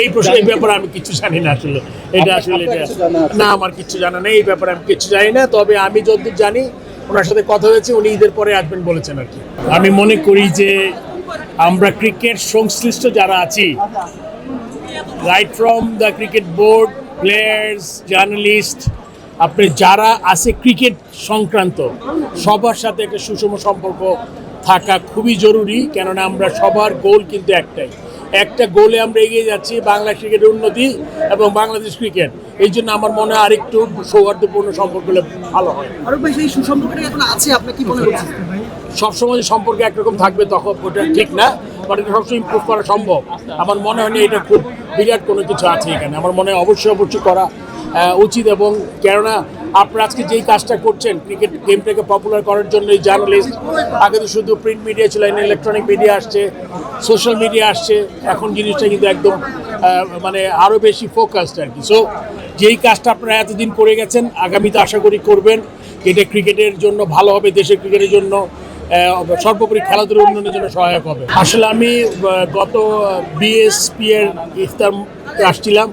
এই প্রশ্ন এই ব্যাপারে আমি কিছু জানি না আসলে এটা আসলে না আমার কিছু জানা নেই এই ব্যাপারে আমি কিছু জানি না তবে আমি যতদূর জানি ওনার সাথে কথা হয়েছে উনি ঈদের পরে আসবেন বলেছেন আর কি আমি মনে করি যে আমরা ক্রিকেট সংশ্লিষ্ট যারা আছি right from the cricket board players journalist আপনি যারা আছে ক্রিকেট সংক্রান্ত সবার সাথে একটা সুষম সম্পর্ক থাকা খুবই জরুরি কেননা আমরা সবার গোল কিন্তু একটা গোলে আমরা এগিয়ে যাচ্ছি বাংলা ক্রিকেটের উন্নতি এবং বাংলাদেশ ক্রিকেট এই জন্য আমার মনে হয় আরেকটু সৌহার্দ্যপূর্ণ সম্পর্ক হলে ভালো হয় আরো বেশি এই সুসম্পর্কটা এখন আছে আপনি কি মনে করছেন সবসময় সম্পর্কে একরকম থাকবে তখন ওটা ঠিক না বাট এটা সবসময় ইমপ্রুভ করা সম্ভব আমার মনে হয় না এটা খুব বিরাট কোনো কিছু আছে এখানে আমার মনে হয় অবশ্যই করা উচিত এবং কেননা আপনারা আজকে যেই কাজটা করছেন ক্রিকেট গেমটাকে পপুলার করার জন্য এই জার্নালিস্ট আগে তো শুধু প্রিন্ট মিডিয়া ছিল ইলেকট্রনিক মিডিয়া আসছে সোশ্যাল মিডিয়া আসছে এখন জিনিসটা কিন্তু একদম মানে আরও বেশি ফোকাসড আর কি সো যেই কাজটা আপনারা এতদিন করে গেছেন আগামীতে আশা করি করবেন এটা ক্রিকেটের জন্য ভালো হবে দেশের ক্রিকেটের জন্য সর্বোপরি খেলাধুলার উন্নয়নের জন্য সহায়ক হবে আসলে আমি গত বিএসপি এর ইফতার আসছিলাম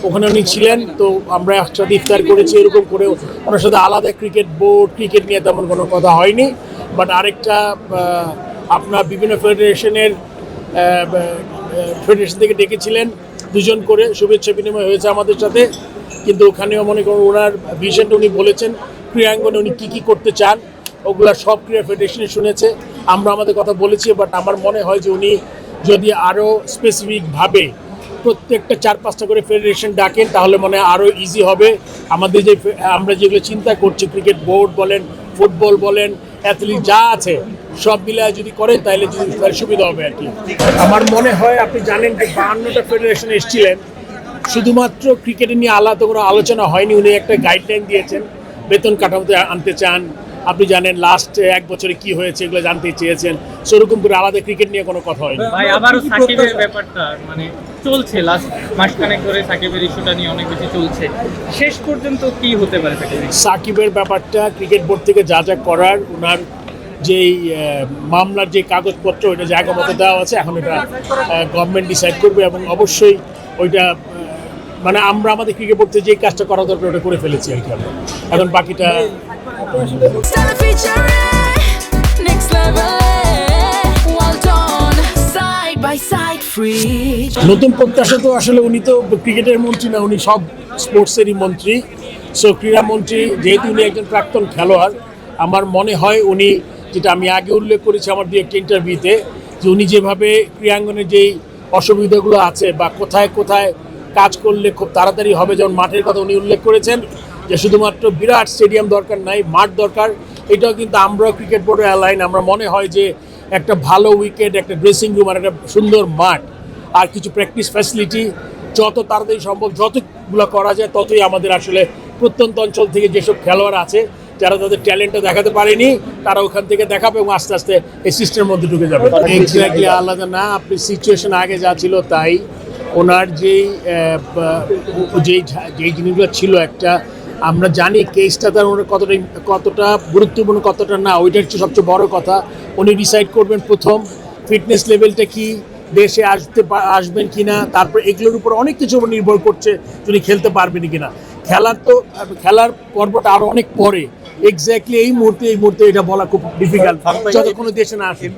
ওখানে উনি ছিলেন তো আমরা একসাথে ইফতার করেছি এরকম করে ওনার সাথে আলাদা ক্রিকেট বোর্ড ক্রিকেট নিয়ে তেমন কোনো কথা হয়নি বাট আরেকটা আপনার বিভিন্ন ফেডারেশন থেকে ডেকেছিলেন দুজন করে শুভেচ্ছা বিনিময় হয়েছে আমাদের সাথে কিন্তু ওখানেও মনে করুন ওনার ভিশনটা উনি বলেছেন ক্রীড়াঙ্গনে উনি কী করতে চান ওগুলা সব ক্রীড়া ফেডারেশনে শুনেছে আমরা আমাদের কথা বলেছি বাট আমার মনে হয় যে উনি যদি আরও স্পেসিফিকভাবে প্রত্যেকটা 4-5টা করে ফেডারেশন ডাকেন তাহলে মনে হয় আরও ইজি হবে আমাদের যে আমরা যেগুলো চিন্তা করছি ক্রিকেট বোর্ড বলেন ফুটবল বলেন অ্যাথলিট যা আছে সব মিলিয়ে যদি করেন তাহলে সুবিধা হবে আর কি আমার মনে হয় আপনি জানেন যে 52টা ফেডারেশন এসেছিলেন শুধুমাত্র ক্রিকেট নিয়ে আলাদা কোনো আলোচনা হয়নি উনি একটা গাইডলাইন দিয়েছেন বেতন কাঠামোতে আনতে চান আপনি জানেন লাস্ট এক বছরে কি হয়েছে এগুলো জানতে চেয়েছেন সেরকম করে আলাদা ক্রিকেট নিয়ে কোনো কথা হয়নি ভাই আবারও সাকিবের ব্যাপারটা মানে চলছে লাস্ট মাসখানেক ধরে সাকিবের ইস্যুটা নিয়ে অনেক বেশি চলছে শেষ পর্যন্ত কি হতে পারে সাকিবের ব্যাপারটা ক্রিকেট বোর্ড থেকে যা করার ওনার যেই মামলার যে কাগজপত্র ওইটা জায়গা মতো দেওয়া আছে এখন এটা গভর্নমেন্ট ডিসাইড করবে এবং অবশ্যই ওইটা মানে আমরা আমাদের ক্রিকেট বোর্ড থেকে যে কাজটা করা দরকার ওটা করে ফেলেছি আর কি এখন বাকিটা নতুন প্রত্যাশা তো আসলে উনি তো ক্রিকেটের মন্ত্রী না উনি সব স্পোর্টসেরই মন্ত্রী সো ক্রীড়ামন্ত্রী যেহেতু উনি একজন প্রাক্তন খেলোয়াড় আমার মনে হয় উনি যেটা আমি আগে উল্লেখ করেছি আমার দু একটা ইন্টারভিউতে যে উনি যেভাবে ক্রীড়াঙ্গনের যেই অসুবিধাগুলো আছে বা কোথায় কাজ করলে খুব তাড়াতাড়ি হবে যেমন মাঠের কথা উনি উল্লেখ করেছেন যে শুধুমাত্র বিরাট স্টেডিয়াম দরকার নাই মাঠ দরকার এটাও কিন্তু আমরাও ক্রিকেট বোর্ডের অ্যালাইন আমরা মনে হয় যে একটা ভালো উইকেট একটা ড্রেসিং রুম আর একটা সুন্দর মাঠ আর কিছু প্র্যাকটিস ফ্যাসিলিটি যত তাড়াতাড়ি সম্ভব যতগুলো করা যায় ততই আমাদের আসলে প্রত্যন্ত অঞ্চল থেকে যেসব খেলোয়াড় আছে যারা তাদের ট্যালেন্টটা দেখাতে পারেনি তারা ওখান থেকে দেখাবে এবং আস্তে আস্তে এই সিস্টেমের মধ্যে ঢুকে যাবে এক্স্যাক্টলি আলাদা না আপনি সিচুয়েশন আগে যা ছিল তাই ওনার যেই জিনিসগুলো ছিল একটা আমরা জানি কেসটা তার ওনার কতটা গুরুত্বপূর্ণ কতটা না ওইটা হচ্ছে সবচেয়ে বড় কথা উনি ডিসাইড করবেন প্রথম ফিটনেস লেভেলটা কি দেশে আসবেন কি না তারপর এগুলোর উপর অনেক কিছু নির্ভর করছে তিনি খেলতে পারবেন কি না খেলার পর্বটা আরও অনেক পরে এক্স্যাক্টলি এই মুহূর্তে এটা বলা খুব ডিফিকাল্ট যতক্ষণ দেশে না আসেন